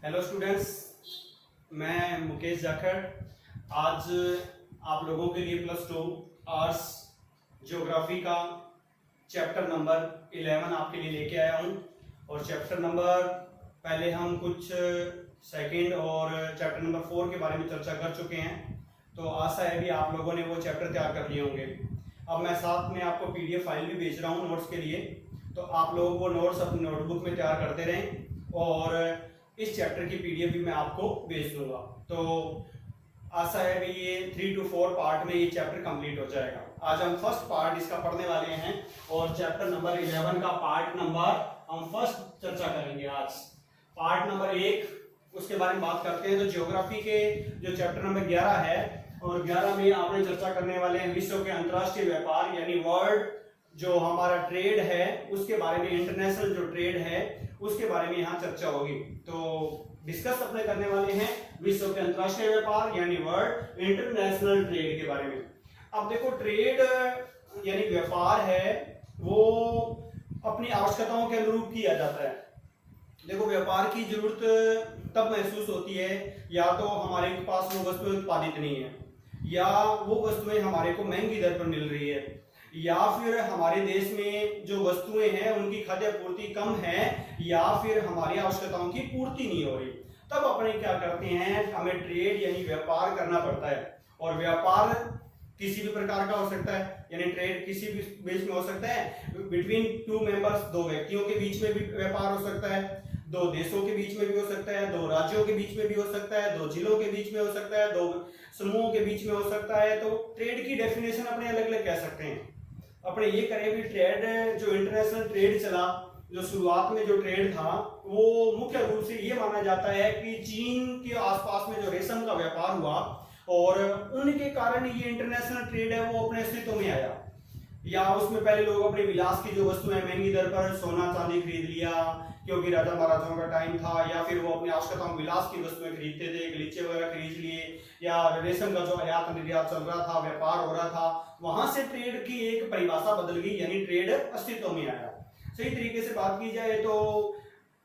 Hello students, मैं मुकेश जाखड़ आज आप लोगों के लिए +2 आर्ट्स ज्योग्राफी का चैप्टर नंबर 11 आपके लिए लेके आया हूँ। और चैप्टर नंबर पहले हम कुछ सेकंड और चैप्टर नंबर 4 के बारे में चर्चा कर चुके हैं, तो आशा है भी आप लोगों ने वो चैप्टर तैयार कर लिए होंगे। अब मैं साथ में आपको PDF फाइल भी भेज रहा हूँ नोट्स के लिए, तो आप लोगों को नोट्स अपनी नोटबुक में तैयार करते रहें और इस चैप्टर की PDF भी मैं आपको भेज दूंगा। तो आशा है भी ये 3 to 4 पार्ट में ये चैप्टर कंप्लीट हो जाएगा। आज हम फर्स्ट पार्ट इसका पढ़ने वाले हैं और चैप्टर नंबर 11 का पार्ट नंबर हम फर्स्ट चर्चा करेंगे। आज पार्ट नंबर 1 उसके बारे में बात करते हैं। तो ज्योग्राफी के जो चैप्टर नंबर 11 है और 11 में आपने चर्चा करने वाले हैं विश्व के अंतरराष्ट्रीय व्यापार यानी वर्ल्ड जो हमारा ट्रेड है उसके बारे में, इंटरनेशनल जो ट्रेड है उसके बारे में यहाँ चर्चा होगी। तो डिस्कस अपने करने वाले हैं विश्व के अंतरराष्ट्रीय व्यापार यानी वर्ल्ड इंटरनेशनल ट्रेड के बारे में। अब देखो, ट्रेड यानी व्यापार है वो अपनी आवश्यकताओं के अनुरूप किया जाता है। देखो, व्यापार की जरूरत तब महसूस होती है या तो हमारे पास वो वस्तुएं उत्पादित नहीं है, या वो वस्तुएं हमारे को महंगी दर पर मिल रही है, या फिर हमारे देश में जो वस्तुएं हैं उनकी खाद्य पूर्ति कम है, या फिर हमारी आवश्यकताओं की पूर्ति नहीं हो रही। तब अपने क्या करते हैं, हमें ट्रेड यानी व्यापार करना पड़ता है। और व्यापार किसी भी प्रकार का हो सकता है, यानी ट्रेड किसी भी बीच में हो सकता है। बिटवीन 2 मेंबर्स, 2 व्यक्तियों के बीच में भी व्यापार हो सकता है, 2 देशों के बीच में भी हो सकता है, 2 राज्यों के बीच में भी हो सकता है, 2 जिलों के बीच में हो सकता है, 2 समूहों के बीच में हो सकता है। तो ट्रेड की डेफिनेशन अपने अलग अलग कह सकते हैं। अपने ये करें भी ट्रेड जो इंटरनेशनल ट्रेड चला, जो शुरुआत में जो ट्रेड था वो मुख्य रूप से ये माना जाता है कि चीन के आसपास में जो रेशम का व्यापार हुआ और उनके कारण ये इंटरनेशनल ट्रेड है वो अपने अस्तित्व में आया। या उसमें पहले लोग अपने विलास की जो वस्तुएं महंगी दर पर सोना चांदी खरीद लिया क्योंकि राजा महाराजाओं का टाइम था, या फिर वो अपने आवश्यकताओं विलास की वस्तुएं खरीदते थे, गलीचे वगैरह खरीद लिए, या रेशम का जो आयात निर्यात चल रहा था, व्यापार हो रहा था, वहां से ट्रेड की एक परिभाषा बदल गई, यानी ट्रेड अस्तित्व में आया। सही तरीके से बात की जाए तो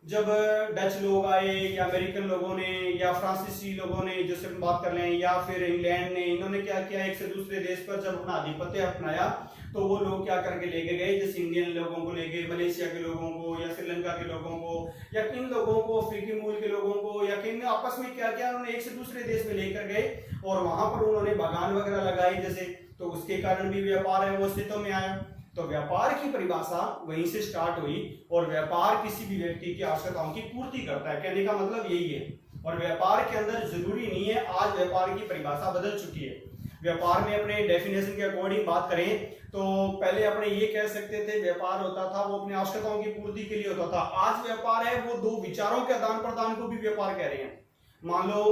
जब डच लोग आए या अमेरिकन लोगों ने या फ्रांसीसी लोगों ने, जैसे बात कर लें, या फिर इंग्लैंड ने, इन्होंने क्या किया, एक से दूसरे देश पर जब अपना आधिपत्य अपनाया तो वो लोग क्या करके लेके गए, जैसे इंडियन लोगों को ले गए, मलेशिया के लोगों को या श्रीलंका के लोगों को या किन लोगों को, अफ्रीकी मूल के लोगों को, या किन आपस में क्या किया, उन्होंने एक से दूसरे देश में लेकर गए और वहां पर उन्होंने बागान वगैरह लगाई जैसे, तो उसके कारण भी व्यापार है वो अस्तित्व में आया। तो व्यापार की परिभाषा वहीं से स्टार्ट हुई और व्यापार किसी भी व्यक्ति की आवश्यकताओं की पूर्ति करता है, कहने का मतलब यही है। और व्यापार के अंदर जरूरी नहीं है, आज व्यापार की परिभाषा बदल चुकी है। व्यापार में अपने डेफिनेशन के अकॉर्डिंग बात करें तो पहले अपने ये कह सकते थे व्यापार होता था वो अपनी आवश्यकताओं की पूर्ति के लिए होता था। आज व्यापार है वो 2 विचारों के आदान प्रदान को भी व्यापार कह रहे हैं। मान लो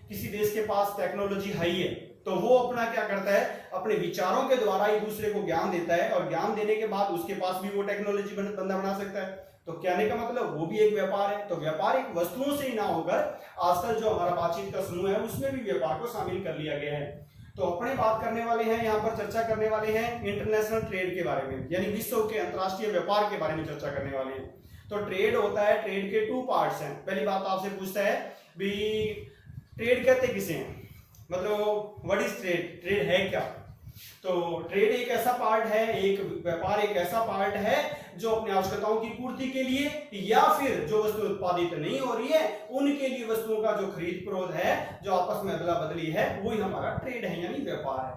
किसी देश के पास टेक्नोलॉजी हाई है तो वो अपना क्या करता है, अपने विचारों के द्वारा एक दूसरे को ज्ञान देता है और ज्ञान देने के बाद उसके पास भी वो टेक्नोलॉजी बंदा बना सकता है। तो कहने का मतलब वो भी एक व्यापार है। तो व्यापार एक वस्तुओं से ही ना होकर आजकल जो हमारा बातचीत का समूह है उसमें भी व्यापार को शामिल कर लिया गया है। तो अपने बात करने वाले हैं, यहाँ पर चर्चा करने वाले हैं इंटरनेशनल ट्रेड के बारे में, यानी विश्व के अंतरराष्ट्रीय व्यापार के बारे में चर्चा करने वाले हैं। तो ट्रेड होता है, ट्रेड के 2 पार्ट्स हैं। पहली बात आपसे पूछता है भी ट्रेड कहते किसे हैं, मतलब व्हाट इज ट्रेड, ट्रेड है क्या। तो ट्रेड एक ऐसा पार्ट है, एक व्यापार एक ऐसा पार्ट है जो अपनी आवश्यकताओं की पूर्ति के लिए या फिर जो वस्तु उत्पादित नहीं हो रही है उनके लिए वस्तुओं का जो खरीद फरोख्त है, जो आपस में अदला बदली है, वही हमारा ट्रेड है यानी व्यापार है।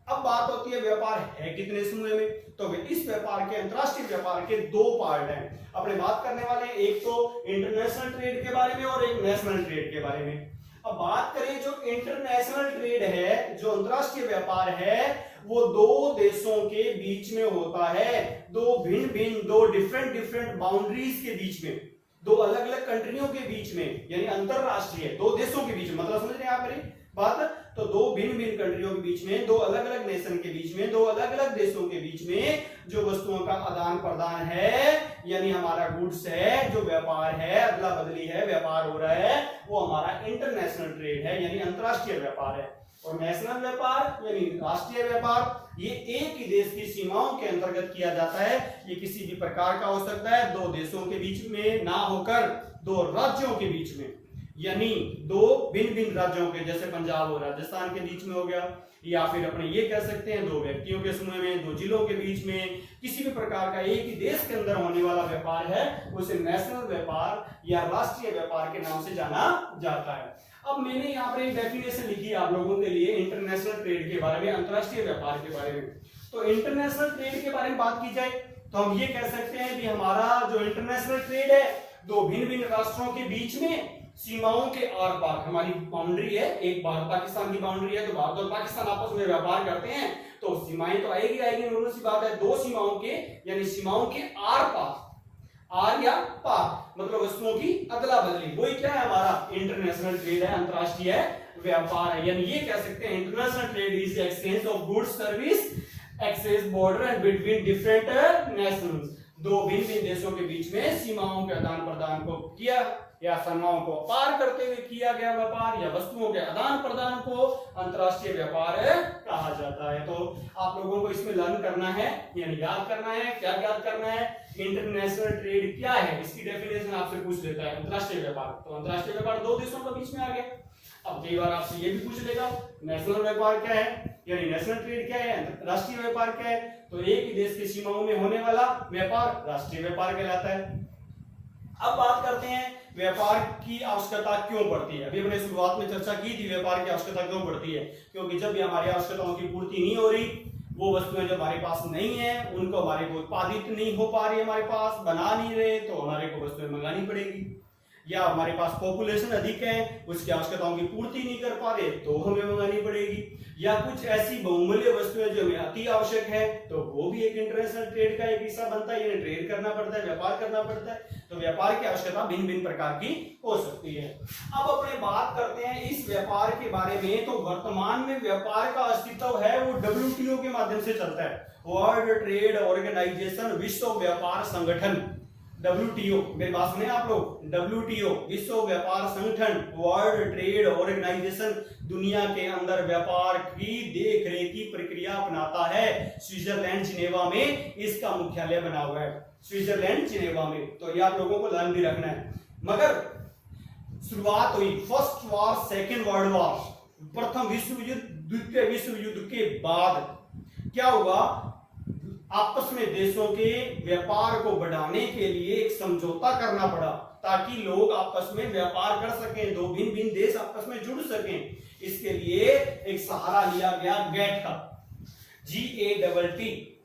अब बात होती है व्यापार है कितने समूह में, तो इस व्यापार के अंतरराष्ट्रीय व्यापार के 2 पार्ट हैं। अपने बात करने वाले एक तो इंटरनेशनल ट्रेड के बारे में और एक नेशनल ट्रेड के बारे में। अब बात करें जो इंटरनेशनल ट्रेड है, जो अंतरराष्ट्रीय व्यापार है, वो 2 देशों के बीच में होता है, 2 भिन्न 2 डिफरेंट बाउंड्रीज के बीच में, 2 अलग अलग कंट्रियों के बीच में, यानी अंतरराष्ट्रीय 2 देशों के बीच में, मतलब समझ रहे हैं आप मेरी बात। तो 2 भिन्न कंट्रियों के बीच में, 2 अलग अलग नेशन के बीच में, 2 अलग अलग देशों के बीच में जो वस्तुओं का आदान प्रदान है, यानी हमारा गुड्स है, जो व्यापार है, अदला बदली है, व्यापार हो रहा है, वो हमारा इंटरनेशनल ट्रेड है यानी अंतरराष्ट्रीय व्यापार है। और नेशनल व्यापार यानी राष्ट्रीय व्यापार, ये एक ही देश की सीमाओं के अंतर्गत किया जाता है। ये किसी भी प्रकार का हो सकता है, 2 देशों के बीच में ना होकर 2 राज्यों के बीच में, यानी दो भिन्न भिन्न राज्यों के, जैसे पंजाब और राजस्थान के बीच में हो गया, या फिर अपने ये कह सकते हैं दो व्यक्तियों के समूह में, दो जिलों के बीच में, किसी भी प्रकार का एक ही देश के अंदर होने वाला व्यापार है उसे नेशनल व्यापार या राष्ट्रीय व्यापार के नाम से जाना जाता है। अब मैंने यहाँ पर एक डेफिनेशन लिखी है आप लोगों के लिए इंटरनेशनल ट्रेड के बारे में, अंतरराष्ट्रीय व्यापार के बारे में। तो इंटरनेशनल ट्रेड के बारे में बात की जाए तो हम ये कह सकते हैं कि हमारा जो इंटरनेशनल ट्रेड है दो भिन्न भिन्न राष्ट्रों के बीच में सीमाओं के आर पार, हमारी बाउंड्री है, एक भारत पाकिस्तान की बाउंड्री है, तो भारत और पाकिस्तान आपस में व्यापार करते हैं तो सीमाएं तो आएगी आएगी, नॉर्मल सी बात है। दो सीमाओं के यानी सीमाओं के आर पार, आर या पार मतलब वस्तुओं की अदला बदली, वही क्या है हमारा इंटरनेशनल ट्रेड है, अंतरराष्ट्रीय व्यापार है। यानी ये कह सकते हैं international trade is exchange of goods service across border and between different nations, दो भिन्न भिन्न देशों के बीच में सीमाओं के आदान प्रदान को किया या सीमाओं को पार करते हुए किया गया व्यापार या वस्तुओं के आदान प्रदान को अंतरराष्ट्रीय व्यापार कहा जाता है। तो आप लोगों को इसमें लर्न करना है, यानी याद करना है। क्या याद करना है? इंटरनेशनल ट्रेड क्या है, इसकी डेफिनेशन आपसे पूछ लेता है। अंतरराष्ट्रीय व्यापार, तो अंतरराष्ट्रीय व्यापार दो देशों के बीच में आ गया। अब कई बार आपसे ये भी पूछ लेगा नेशनल व्यापार क्या है, यानी नेशनल ट्रेड क्या है, राष्ट्रीय व्यापार क्या है। तो एक ही देश की सीमाओं में होने वाला व्यापार राष्ट्रीय व्यापार कहलाता है। अब बात करते हैं व्यापार की आवश्यकता क्यों पड़ती है। अभी हमने शुरुआत में चर्चा की थी व्यापार की आवश्यकता क्यों पड़ती है, क्योंकि जब भी हमारी आवश्यकताओं की पूर्ति नहीं हो रही, वो वस्तुएं जो हमारे पास नहीं है उनको हमारे को उत्पादित नहीं हो पा रही, हमारे पास बना नहीं रहे, तो हमारे को वस्तुएं मंगानी पड़ेगी। या हमारे पास पॉपुलेशन अधिक है, उसकी आवश्यकताओं की पूर्ति नहीं कर पा रहे तो हमें मंगानी पड़ेगी। या कुछ ऐसी बहुमूल्य वस्तुएं जो हमें अति आवश्यक है, तो वो भी एक इंटरनेशनल ट्रेड का एक हिस्सा बनता है, यानी ट्रेड करना पड़ता है, व्यापार करना पड़ता है। तो व्यापार की आवश्यकता भिन्न भिन्न प्रकार की हो सकती है। अब अपने बात करते हैं इस व्यापार के बारे में। तो वर्तमान में व्यापार का अस्तित्व है वो WTO के माध्यम से चलता है, वर्ल्ड ट्रेड ऑर्गेनाइजेशन, विश्व व्यापार संगठन। WTO, मेरी बात सुने आप लोग, WTO विश्व व्यापार संगठन, वर्ल्ड ट्रेड ऑर्गेनाइजेशन दुनिया के अंदर व्यापार की देखरेख की प्रक्रिया अपनाता है। स्विट्जरलैंड जिनेवा में इसका मुख्यालय बना हुआ है, स्विट्जरलैंड जिनेवा में। तो ये आप लोगों को ध्यान भी रखना है। मगर शुरुआत हुई first war, second world war, प्रथम विश्व युद्ध, द्वितीय विश्व युद्ध के बाद क्या हुआ, आपस में देशों के व्यापार को बढ़ाने के लिए एक समझौता करना पड़ा ताकि लोग आपस में व्यापार कर सकें, दो भिन्न भिन्न देश आपस में जुड़ सकें। इसके लिए एक सहारा लिया गया गैट का, GATT,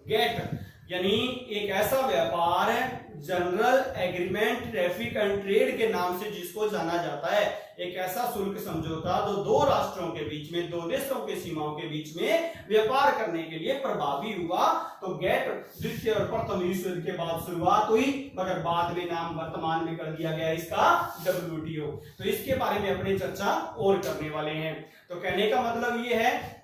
गैट, यानी एक ऐसा व्यापार है general agreement traffic and trade के नाम से जिसको जाना जाता है। एक ऐसा शुल्क समझौता जो दो राष्ट्रों के बीच में, दो देशों के सीमाओं के बीच में व्यापार करने के लिए प्रभावी हुआ। तो गैट द्वितीय और प्रथम विश्व युद्ध के बाद शुरुआत हुई, मगर बाद में नाम वर्तमान में कर दिया गया इसका WTO। तो इसके बारे में अपनी चर्चा और करने वाले हैं। तो कहने का मतलब ये है,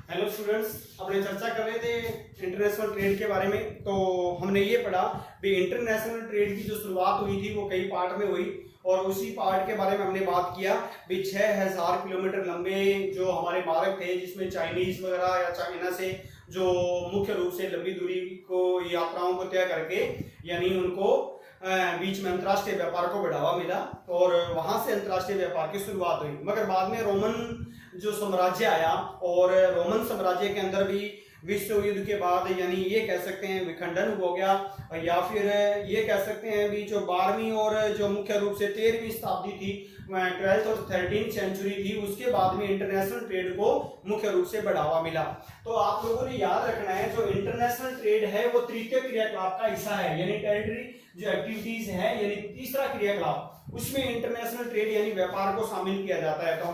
हेलो स्टूडेंट्स, अपने चर्चा कर रहे थे इंटरनेशनल ट्रेड के बारे में। तो हमने ये पढ़ा भी इंटरनेशनल ट्रेड की जो शुरुआत हुई थी वो कई पार्ट में हुई, और उसी पार्ट के बारे में हमने बात किया भी 6000 किलोमीटर लंबे जो हमारे मार्ग थे, जिसमें चाइनीज वगैरह या चाइना से जो मुख्य रूप से लंबी दूरी को यात्राओं को तय करके, यानी उनको बीच में अंतर्राष्ट्रीय व्यापार को बढ़ावा मिला और वहां से अंतर्राष्ट्रीय व्यापार की शुरुआत हुई। मगर बाद में रोमन जो साम्राज्य आया, और रोमन साम्राज्य के अंदर भी विश्व युद्ध के बाद यानी ये कह सकते हैं विखंडन हो गया, या फिर ये कह सकते हैं भी जो 12वीं और जो मुख्य रूप से 13वीं शताब्दी थी, 12th और 13th सेंचुरी थी, उसके बाद में इंटरनेशनल ट्रेड को मुख्य रूप से बढ़ावा मिला। तो आप लोगों ने याद रखना है जो इंटरनेशनल ट्रेड है वो तृतीय क्रियाकलाप का हिस्सा है, यानी टेरिटरी जो एक्टिविटीज है, यानी तीसरा क्रियाकलाप, उसमें इंटरनेशनल ट्रेड यानी व्यापार को शामिल किया जाता है। तो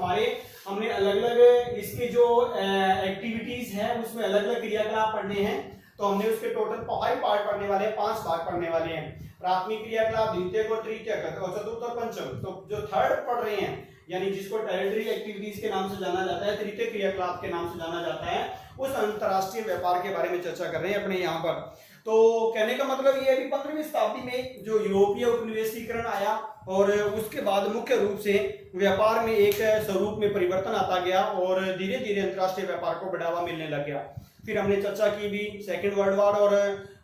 हमने अलग अलग इसके जो एक्टिविटीज है उसमें अलग अलग क्रियाकलाप पढ़ने हैं। तो हमने उसके टोटल 5 पार्ट पढ़ने वाले हैं, 5 भाग पढ़ने वाले हैं। प्राथमिक क्रियाकलाप, द्वितीय और तृतीय और चतुर्थ और पंचम। तो जो थर्ड पढ़ रहे हैं, यानी जिसको टेरिटरी एक्टिविटीज के नाम से जाना जाता है, तृतीय क्रियाकलाप के नाम से जाना जाता है, उस अंतरराष्ट्रीय व्यापार के बारे में चर्चा कर रहे हैं अपने यहाँ पर। तो कहने का मतलब ये है कि 15वीं शताब्दी में जो यूरोपीय उपनिवेशीकरण आया, और उसके बाद मुख्य रूप से व्यापार में एक स्वरूप में परिवर्तन आता गया और धीरे धीरे अंतरराष्ट्रीय व्यापार को बढ़ावा मिलने लग गया। फिर हमने चर्चा की भी सेकेंड वर्ल्ड वॉर और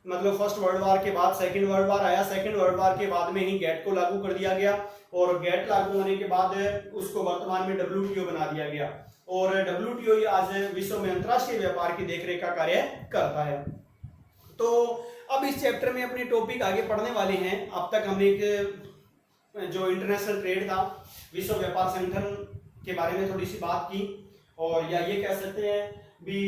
मतलब फर्स्ट वर्ल्ड वार के बाद सेकंड वर्ल्ड वार आया, सेकंड वर्ल्ड वार के बाद में ही गेट को लागू कर दिया गया और गेट लागू होने के बाद उसको वर्तमान में WTO बना दिया गया और WTO आज विश्व में अंतरराष्ट्रीय व्यापार की देखरेख का कार्य करता है। तो अब इस चैप्टर में अपने टॉपिक आगे पढ़ने वाले हैं। अब तक हमने एक जो इंटरनेशनल ट्रेड था, विश्व व्यापार संगठन के बारे में थोड़ी सी बात की और या ये कह सकते हैं भी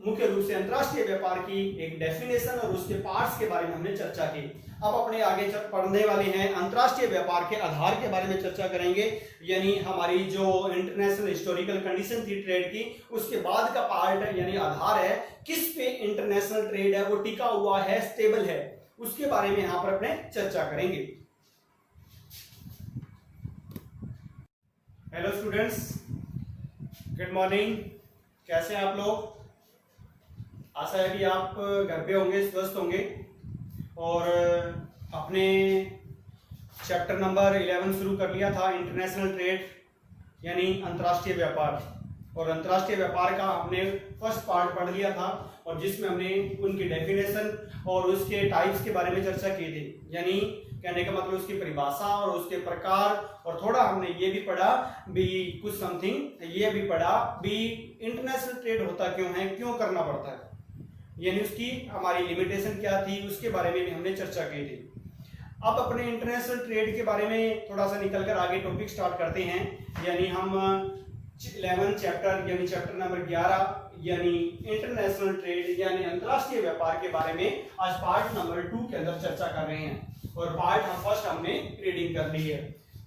मुख्य रूप से अंतरराष्ट्रीय व्यापार की एक डेफिनेशन और उसके पार्ट्स के बारे में हमने चर्चा की। अब अपने आगे पढ़ने वाले हैं अंतरराष्ट्रीय व्यापार के आधार के बारे में चर्चा करेंगे, यानी हमारी जो इंटरनेशनल हिस्टोरिकल कंडीशन थी ट्रेड की, उसके बाद का पार्ट यानी आधार है किस पे इंटरनेशनल ट्रेड है वो टिका हुआ है, स्टेबल है, उसके बारे में यहां पर अपने चर्चा करेंगे। हेलो स्टूडेंट्स, गुड मॉर्निंग, कैसे हैं आप लोग? आशा है कि आप घर पे होंगे, स्वस्थ होंगे और अपने चैप्टर नंबर 11 शुरू कर लिया था, इंटरनेशनल ट्रेड यानी अंतर्राष्ट्रीय व्यापार। और अंतर्राष्ट्रीय व्यापार का हमने फर्स्ट पार्ट पढ़ लिया था और जिसमें हमने उनकी डेफिनेशन और उसके टाइप्स के बारे में चर्चा की थी, यानी कहने का मतलब उसकी परिभाषा और उसके प्रकार, और थोड़ा हमने ये भी पढ़ा भी कुछ समथिंग ये भी पढ़ा भी इंटरनेशनल ट्रेड होता क्यों है, क्यों करना पड़ता है, यानी उसकी हमारी लिमिटेशन क्या थी, उसके बारे में भी हमने चर्चा की थी। अब अपने इंटरनेशनल ट्रेड के बारे में थोड़ा सा निकलकर आगे टॉपिक स्टार्ट करते हैं, यानी हम 11 चैप्टर यानी चैप्टर नंबर 11 यानी इंटरनेशनल ट्रेड यानी अंतरराष्ट्रीय व्यापार के बारे में आज पार्ट नंबर 2 के अंदर चर्चा कर रहे हैं और पार्ट फर्स्ट हमने रीडिंग कर ली है।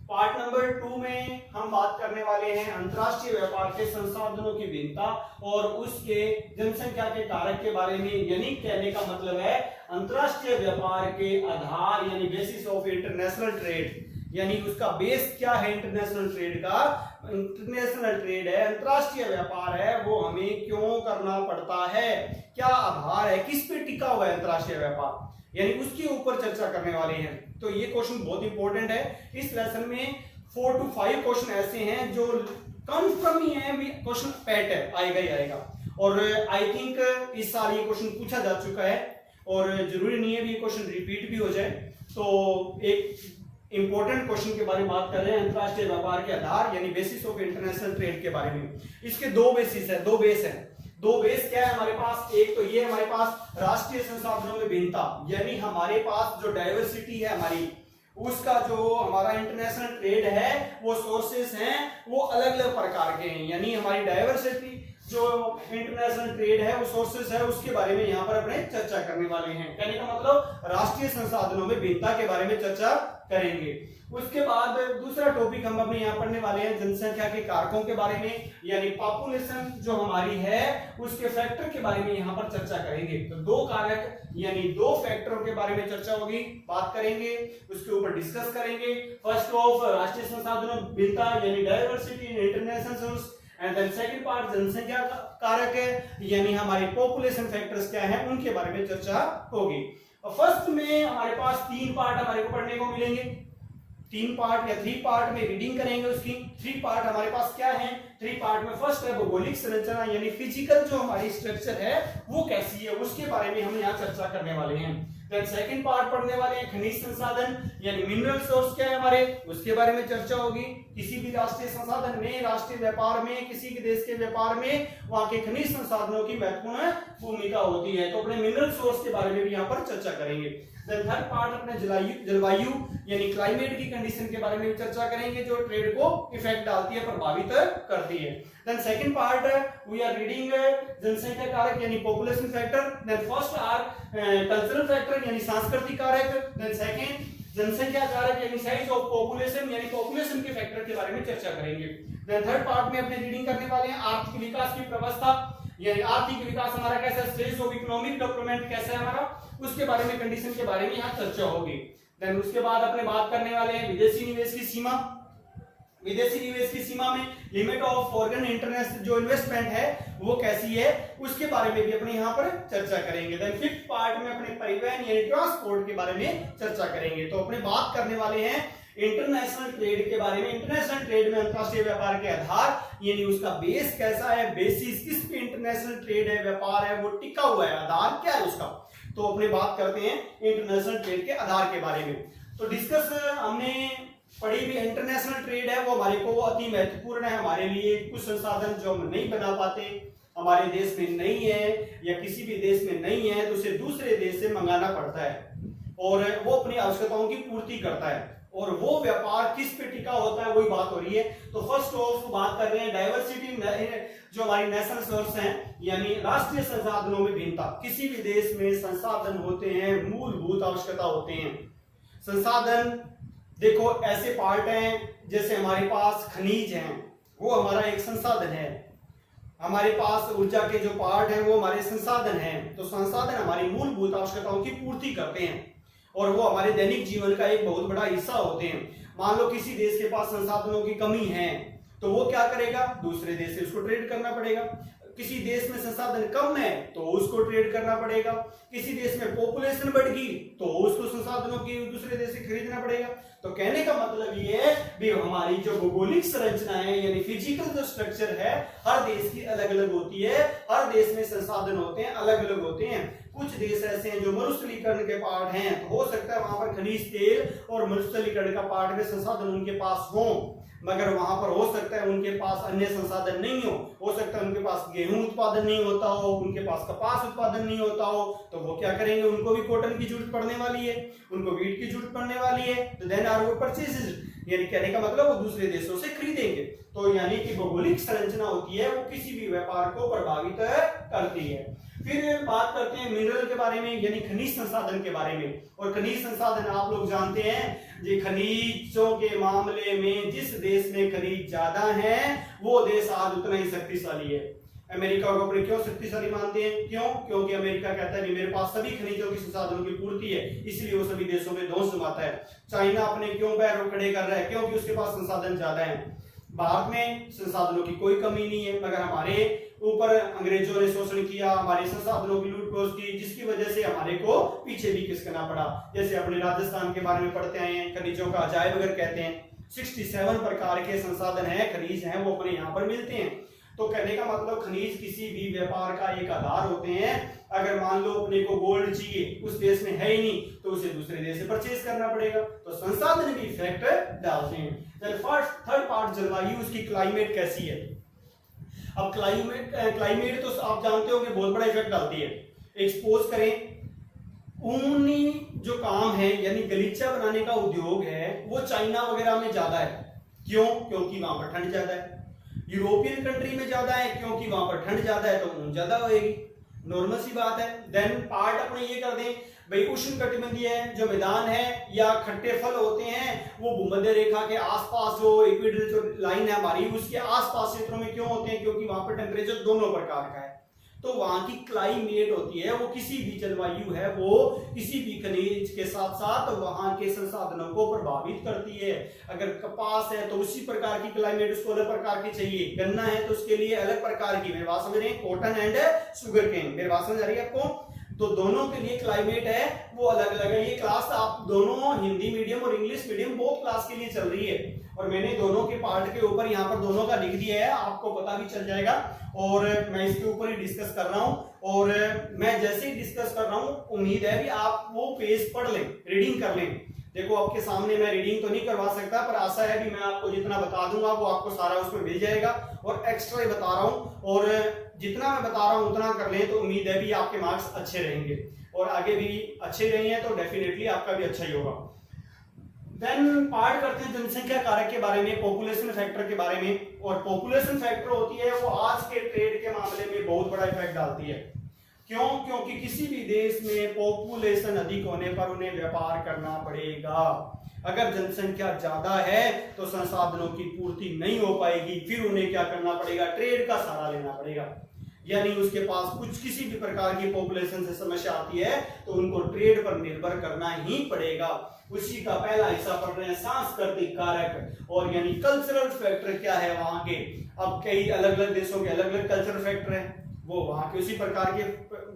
पार्ट नंबर 2 में हम बात करने वाले हैं अंतरराष्ट्रीय व्यापार के संसाधनों की भिन्नता और उसके जनसंख्या के कारक के बारे में, यानी कहने का मतलब है अंतरराष्ट्रीय व्यापार के आधार यानी बेसिस ऑफ इंटरनेशनल ट्रेड, यानी उसका बेस क्या है इंटरनेशनल ट्रेड का। इंटरनेशनल ट्रेड है, अंतरराष्ट्रीय व्यापार है, वो हमें क्यों करना पड़ता है, क्या आधार है, किस पे टिका हुआ है अंतरराष्ट्रीय व्यापार, यानी उसके ऊपर चर्चा करने वाले हैं। तो ये क्वेश्चन बहुत इंपॉर्टेंट है। इस लेसन में 4 to 5 क्वेश्चन ऐसे हैं जो कंफर्म ही है, क्वेश्चन पैट है, आएगा ही आएगा। और आई थिंक इस साल ये क्वेश्चन पूछा जा चुका है और जरूरी नहीं है भी ये क्वेश्चन रिपीट भी हो जाए। तो एक इंपॉर्टेंट क्वेश्चन के बारे में बात कर रहे हैं, अंतरराष्ट्रीय व्यापार के आधार यानी बेसिस ऑफ इंटरनेशनल ट्रेड के बारे में। इसके दो बेसिस है, दो बेस क्या है हमारे पास। एक तो ये हमारे पास राष्ट्रीय संसाधनों में भिन्नता, यानी हमारे पास जो डाइवर्सिटी है हमारी, उसका जो हमारा इंटरनेशनल ट्रेड है वो सोर्सेस हैं वो अलग अलग प्रकार के हैं, यानी हमारी डाइवर्सिटी जो इंटरनेशनल ट्रेड है वो सोर्सेस है उसके बारे में यहाँ पर अपने चर्चा करने वाले हैं। कहने का मतलब राष्ट्रीय संसाधनों में भिन्नता के बारे में चर्चा करेंगे। उसके बाद दूसरा टॉपिक हम अपने यहाँ पढ़ने वाले हैं जनसंख्या के कारकों के बारे में, यानी पॉपुलेशन जो हमारी है उसके फैक्टर के बारे में यहाँ पर चर्चा करेंगे। तो दो कारक यानी दो फैक्टरों के बारे में चर्चा होगी, बात करेंगे, उसके ऊपर डिस्कस करेंगे। फर्स्ट ऑफ राष्ट्रीय संसाधनों भिन्नता यानी diversity in international source, and then second part जनसंख्या कारक है यानी हमारे पॉपुलेशन फैक्टर्स क्या है उनके बारे में चर्चा होगी। फर्स्ट में हमारे पास 3 पार्ट हमारे को पढ़ने को मिलेंगे, 3 पार्ट या 3 पार्ट में रीडिंग करेंगे उसकी। 3 पार्ट हमारे पास क्या है, 3 पार्ट में फर्स्ट है भौगोलिक संरचना यानी फिजिकल जो हमारी स्ट्रक्चर है वो कैसी है उसके बारे में हम यहाँ चर्चा करने वाले हैं। देन सेकंड पार्ट पढ़ने वाले हैं खनिज संसाधन यानी मिनरल सोर्स क्या है हमारे, उसके बारे में चर्चा होगी। किसी भी राष्ट्रीय संसाधन में, राष्ट्रीय व्यापार में, किसी के देश के व्यापार में वहां के खनिज संसाधनों की महत्वपूर्ण भूमिका होती है, तो अपने मिनरल सोर्स के बारे में भी यहाँ पर चर्चा करेंगे। देन थर्ड पार्ट अपने जलवायु यानी क्लाइमेट की कंडीशन के बारे में चर्चा करेंगे जो ट्रेड को इफेक्ट डालती है, प्रभावित करती है। Then second part we are reading जनसंख्या कारक यानी population factor. Then first are cultural factor यानी सांस्कृतिक कारक। देन सेकंड जनसंख्या कारक यानी साइज ऑफ पॉपुलेशन यानी पॉपुलेशन के फैक्टर के बारे में चर्चा करेंगे। देन थर्ड पार्ट में अपने रीडिंग करने वाले हैं आर्थिक विकास की व्यवस्था यानी आर्थिक विकास हमारा कैसा है, स्टेज ऑफ इकोनॉमिक डेवलपमेंट कैसा है हमारा, उसके बारे में, कंडीशन के बारे में यहाँ चर्चा होगी। देन उसके बाद अपने बात करने वाले हैं विदेशी निवेश की सीमा। विदेशी निवेश की सीमा में लिमिट ऑफ फॉरेन इंटरनेशनल जो इन्वेस्टमेंट है वो कैसी है उसके बारे में भी अपने यहाँ पर चर्चा करेंगे। देन फिफ्थ पार्ट में अपने परिवहन यानी ट्रांसपोर्ट के बारे में चर्चा करेंगे। तो अपने बात करने वाले हैं इंटरनेशनल ट्रेड के बारे में। इंटरनेशनल ट्रेड में अंतरराष्ट्रीय व्यापार के आधार यानी उसका बेस कैसा है, बेसिस किस पे इंटरनेशनल ट्रेड है, व्यापार है वो टिका हुआ है, आधार क्या है उसका। तो अपने बात करते हैं इंटरनेशनल ट्रेड के आधार के बारे में। तो डिस्कस हमने पढ़ी भी इंटरनेशनल ट्रेड है वो हमारे को अति महत्वपूर्ण है। हमारे लिए कुछ संसाधन जो हम नहीं बना पाते, हमारे देश में नहीं है या किसी भी देश में नहीं है, तो उसे दूसरे देश से मंगाना पड़ता है और वो अपनी आवश्यकताओं की पूर्ति करता है। और वो व्यापार किस पे टिका होता है वही बात हो रही है। तो फर्स्ट ऑफ बात कर रहे हैं डाइवर्सिटी, जो हमारी नेशनल सोर्स हैं यानी राष्ट्रीय संसाधनों में भिन्नता। किसी भी देश में संसाधन होते हैं, मूलभूत आवश्यकता होते हैं। संसाधन देखो ऐसे पार्ट हैं जैसे हमारे पास खनिज हैं, वो हमारा एक संसाधन है। हमारे पास ऊर्जा के जो पार्ट हैं वो हमारे संसाधन हैं। तो संसाधन हमारी मूलभूत आवश्यकताओं की पूर्ति करते हैं और वो हमारे दैनिक जीवन का एक बहुत बड़ा हिस्सा होते हैं। मान लो किसी देश के पास संसाधनों की कमी है तो वो क्या करेगा, दूसरे देश से उसको ट्रेड करना पड़ेगा। किसी देश में संसाधन कम है तो उसको ट्रेड करना पड़ेगा। किसी देश में पॉपुलेशन बढ़ गई तो उसको संसाधनों की दूसरे देश से खरीदना पड़ेगा। तो कहने का मतलब ये है भी हमारी जो भौगोलिक संरचना है यानी फिजिकल जो स्ट्रक्चर है हर देश की अलग अलग होती है। हर देश में संसाधन होते हैं, अलग अलग होते हैं। कुछ देश ऐसे हैं जो मरुस्थलीकरण के पार्ट हैं, तो हो सकता है वहां पर खनिज तेल और मरुस्थलीकरण का पार्ट में संसाधन उनके पास हो, मगर वहां पर हो सकता है उनके पास अन्य संसाधन नहीं हो सकता है उनके पास गेहूं उत्पादन नहीं होता हो, उनके पास कपास उत्पादन नहीं होता हो, तो वो क्या करेंगे, उनको भी कॉटन की जरूरत पड़ने वाली है, उनको वीट की जरूरत पड़ने वाली है। तो देन आर वो परचेजेस, यानी कहने का मतलब वो दूसरे देशों से खरीदेंगे। तो यानी कि भौगोलिक संरचना होती है वो किसी भी व्यापार को प्रभावित करती है। फिर बात करते हैं मिनरल के बारे में यानी खनिज संसाधन के बारे में। और खनिज संसाधन आप लोग जानते हैं जी, खनिजों के मामले में जिस देश में खनिज ज्यादा है वो देश आज उतना ही शक्तिशाली है। अमेरिका को अपने क्यों शक्तिशाली मानते हैं, क्यों? क्योंकि अमेरिका कहता है मेरे पास सभी खनिजों की संसाधनों की पूर्ति है, इसलिए वो सभी देशों में दोष जमाता है। चाइना अपने क्यों पैर खड़े कर रहा है, क्योंकि उसके पास संसाधन ज्यादा है। भारत में संसाधनों की कोई कमी नहीं है, मगर हमारे ऊपर अंग्रेजों ने शोषण किया, हमारे संसाधनों की लूटखोर की, जिसकी वजह से हमारे को पीछे भी खिसकना पड़ा। जैसे अपने राजस्थान के बारे में पढ़ते आए हैं, खनिजों का अजायब अगर कहते हैं, 67 प्रकार के संसाधन है, खनिज हैं, वो अपने यहाँ पर मिलते हैं। तो कहने का मतलब खनिज किसी भी व्यापार का एक आधार होते हैं। अगर मान लो अपने को गोल्ड चाहिए, उस देश में है ही नहीं, तो उसे दूसरे देश से परचेज करना पड़ेगा। तो संसाधन भी इफेक्ट डालते हैं। थर्ड पार्ट जलवायु, उसकी क्लाइमेट कैसी है। अब क्लाइमेट तो आप जानते हो कि बहुत बड़ा इफेक्ट डालती है। एक्सपोज करें, ऊनी जो काम है यानी गलीचा बनाने का उद्योग है वो चाइना वगैरह में ज्यादा है। क्यों? क्योंकि वहां पर ठंड ज्यादा है। यूरोपियन कंट्री में ज्यादा है क्योंकि वहां पर ठंड ज्यादा है, तो ऊन ज्यादा होगी, नॉर्मल सी बात है। देन पार्ट अपने ये कर दें भाई, उष्णकटिबंधीय जो मैदान है या खट्टे फल होते हैं वो भूमध्य रेखा के आसपास, जो इक्वेटर जो लाइन है हमारी उसके आसपास क्षेत्रों में क्यों होते हैं, क्योंकि वहां पर टेम्परेचर दोनों प्रकार का है। तो वहां की क्लाइमेट होती है वो किसी भी जलवायु है वो किसी भी खनिज के साथ साथ वहां के संसाधनों को प्रभावित करती है। अगर कपास है तो उसी प्रकार की क्लाइमेट उसको अलग प्रकार की चाहिए, गन्ना है तो उसके लिए अलग प्रकार की। मेरे बात समझ रहे हैं, कॉटन एंड शुगर केन, मेरे बात समझ आ रही है आपको। तो दोनों के लिए क्लाइमेट है वो अलग अलग है। ये क्लास आप दोनों हिंदी मीडियम और इंग्लिश मीडियम बोथ क्लास के लिए चल रही है और मैंने दोनों के पार्ट के ऊपर यहाँ पर दोनों का लिख दिया है, आपको पता भी चल जाएगा। और मैं इसके ऊपर ही डिस्कस कर रहा हूँ और मैं जैसे ही डिस्कस कर रहा हूँ उम्मीद है कि आप वो पेज पढ़ लें, रीडिंग कर लें। देखो आपके सामने मैं रीडिंग तो नहीं करवा सकता, पर आशा है कि मैं आपको जितना बता दूंगा वो आपको सारा उसमें मिल जाएगा और एक्स्ट्रा ही बता रहा हूँ। और जितना मैं बता रहा हूँ उतना कर लें तो उम्मीद है भी आपके मार्क्स अच्छे रहेंगे और आगे भी अच्छे रहेंगे तो डेफिनेटली आपका भी अच्छा ही होगा। देन पार्ट करते हैं जनसंख्या कारक के बारे में, पॉपुलेशन फैक्टर के बारे में। और पॉपुलेशन फैक्टर होती है वो आज के ट्रेड के मामले में बहुत बड़ा इफेक्ट डालती है। क्यों? क्योंकि किसी भी देश में पॉपुलेशन अधिक होने पर उन्हें व्यापार करना पड़ेगा। अगर जनसंख्या ज्यादा है तो संसाधनों की पूर्ति नहीं हो पाएगी, फिर उन्हें क्या करना पड़ेगा, ट्रेड का सहारा लेना पड़ेगा। यानी उसके पास कुछ किसी भी प्रकार की पॉपुलेशन से समस्या आती है तो उनको ट्रेड पर निर्भर करना ही पड़ेगा। उसी का पहला हिस्सा पढ़ रहे हैं सांस्कृतिक कारक और यानी कल्चरल फैक्टर क्या है वहां के। अब कई अलग अलग देशों के अलग अलग कल्चरल फैक्टर हैं, वो वहां के उसी प्रकार के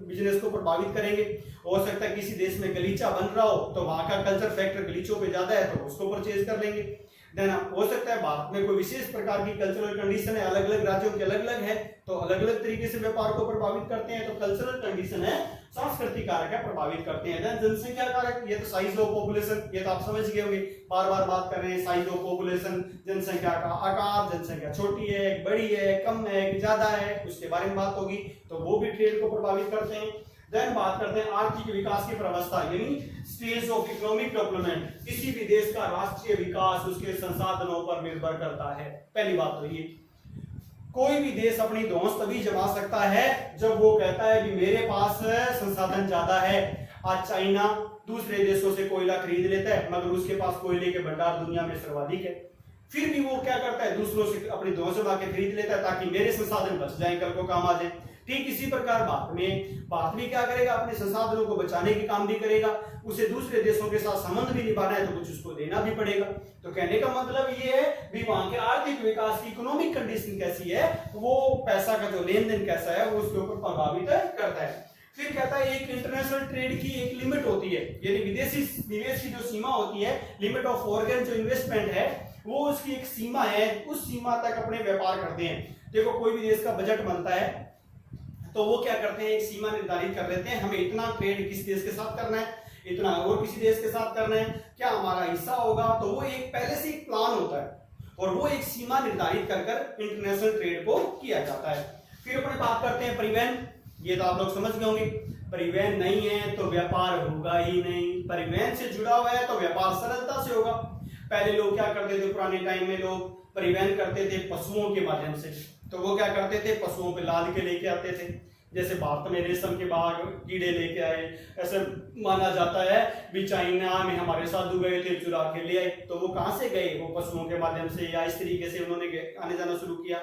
बिजनेस को प्रभावित करेंगे। हो सकता है किसी देश में गलीचा बन रहा हो तो वहां का कल्चर फैक्टर गलीचों पे ज्यादा है तो उसको परचेज कर लेंगे। देन हो सकता है भारत में कोई विशेष प्रकार की कल्चरल कंडीशन है, अलग अलग राज्यों के अलग अलग है, तो अलग अलग तरीके से व्यापार को प्रभावित करते हैं। तो कल्चरल कंडीशन है, सांस्कृतिक कारक है, प्रभावित करते हैं। देन जनसंख्या कारक, ये तो साइज ऑफ पॉपुलेशन, ये तो आप समझ गए होंगे, बार बार बात कर रहे हैं साइज ऑफ पॉपुलेशन, जनसंख्या का आकार, जनसंख्या छोटी है, बड़ी है, कम है, ज्यादा है, उसके बारे में बात होगी, तो वो भी ट्रेड को प्रभावित करते हैं। देन बात करते हैं आर्थिक विकास की प्रवस्था, यानी स्टेज ऑफ इकोनॉमिक डेवलपमेंट। किसी भी देश का राष्ट्रीय विकास उसके संसाधनों पर निर्भर करता है। पहली बात तो ये, कोई भी देश अपनी धौंस तभी जमा सकता है जब वो कहता है कि मेरे पास संसाधन ज्यादा है। आज चाइना दूसरे देशों से कोयला खरीद लेता है, मगर उसके पास कोयले के भंडार दुनिया में सर्वाधिक है, फिर भी वो क्या करता है, दूसरों से अपनी धौंस जमा के खरीद लेता है ताकि मेरे संसाधन बच जाएं, कल को काम आ जाए। ठीक इसी प्रकार भारत में क्या करेगा, अपने संसाधनों को बचाने के काम भी करेगा, उसे दूसरे देशों के साथ संबंध भी निभाना है तो कुछ उसको देना भी पड़ेगा। तो कहने का मतलब ये है भी वहां के आर्थिक विकास की इकोनॉमिक कंडीशन कैसी है, वो पैसा का जो लेन देन कैसा है वो उसके ऊपर प्रभावित करता है। फिर कहता है एक इंटरनेशनल ट्रेड की एक लिमिट होती है, यानी विदेशी निवेश की जो सीमा होती है, लिमिट ऑफ फॉरेन जो इन्वेस्टमेंट है वो उसकी एक सीमा है, उस सीमा तक अपने व्यापार करते हैं। देखो कोई भी देश का बजट बनता है तो वो क्या करते हैं, एक सीमा निर्धारित कर लेते हैं, हमें इतना ट्रेड किस देश के साथ करना है, इतना और किसी देश के साथ करना है, क्या हमारा हिस्सा होगा। तो वो एक पहले से एक प्लान होता है और वो एक सीमा निर्धारित कर इंटरनेशनल ट्रेड को किया जाता है। फिर अपने बात करते हैं परिवहन, ये तो आप लोग समझ गए होंगे, परिवहन नहीं है तो व्यापार होगा ही नहीं, परिवहन से जुड़ा हुआ है तो व्यापार सरलता से होगा। पहले लोग क्या करते थे, पुराने टाइम में लोग परिवहन करते थे पशुओं के माध्यम से, तो वो क्या करते थे, पशुओं पे लाद के लेके आते थे। जैसे भारत में रेशम के बाग कीड़े लेके आए, ऐसे माना जाता है भी चाइना में हमारे साधु गए थे, चुरा के ले आए, तो वो कहां से गए, वो पशुओं के माध्यम से या इस तरीके से उन्होंने आने जाना शुरू किया।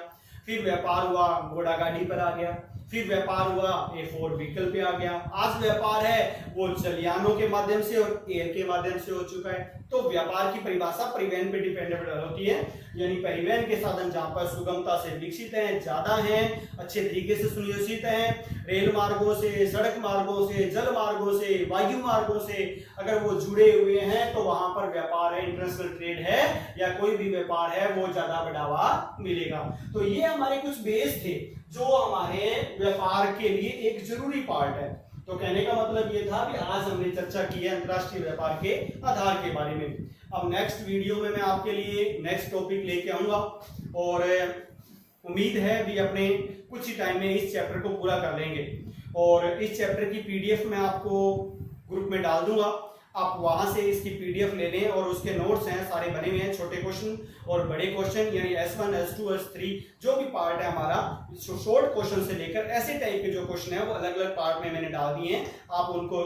फिर व्यापार हुआ, घोड़ा गाड़ी पर आ गया, फिर व्यापार हुआ A4 व्हीकल पे आ गया, आज व्यापार है वो जलयानों के माध्यम से और एयर के माध्यम से हो चुका है। तो व्यापार की परिभाषा परिवहन पे डिपेंडेबल होती है, यानी परिवहन के साधन जहां पर सुगमता से विकसित हैं, ज्यादा हैं, अच्छे तरीके से सुनियोजित हैं, रेल मार्गों से, सड़क मार्गों से, जल मार्गों से, वायु मार्गों से अगर वो जुड़े हुए हैं तो वहां पर व्यापार है, इंटरनेशनल ट्रेड है या कोई भी व्यापार है वो ज्यादा बढ़ावा मिलेगा। तो ये हमारे कुछ बेस थे जो हमारे व्यापार के लिए एक जरूरी पार्ट है। तो कहने का मतलब ये था कि आज हमने चर्चा की है अंतरराष्ट्रीय व्यापार के आधार के बारे में। अब नेक्स्ट वीडियो में मैं आपके लिए नेक्स्ट टॉपिक लेके आऊंगा और उम्मीद है भी अपने कुछ ही टाइम में इस चैप्टर को पूरा कर लेंगे। और इस चैप्टर की पीडीएफ मैं आपको ग्रुप में डाल दूंगा, आप वहां से इसकी पीडीएफ ले लें और उसके नोट्स हैं सारे बने हुए हैं, छोटे क्वेश्चन और बड़े क्वेश्चन, यानी S1 S2 S3 जो भी पार्ट है हमारा, शॉर्ट क्वेश्चन से लेकर ऐसे टाइप के जो क्वेश्चन है वो अलग अलग पार्ट में मैंने डाल दिए हैं, आप उनको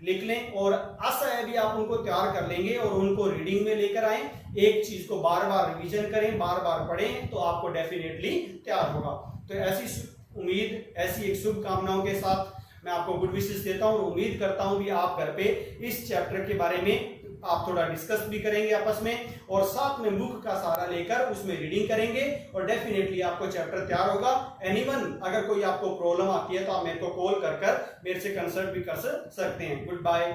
लिख लें और आशा है भी आप उनको तैयार कर लेंगे और उनको रीडिंग में लेकर आए। एक चीज को बार बार रिवीजन करें, बार बार पढ़ें तो आपको डेफिनेटली तैयार होगा। तो ऐसी उम्मीद, ऐसी एक शुभकामनाओं के साथ मैं आपको गुड विशेस देता हूं और उम्मीद करता हूं कि आप घर पे इस चैप्टर के बारे में आप थोड़ा डिस्कस भी करेंगे आपस में और साथ में बुक का सहारा लेकर उसमें रीडिंग करेंगे और डेफिनेटली आपको चैप्टर तैयार होगा। एनीवन अगर कोई आपको प्रॉब्लम आती है तो आप मेरे को कॉल कर मेरे से कंसल्ट भी कर सकते हैं। Good bye.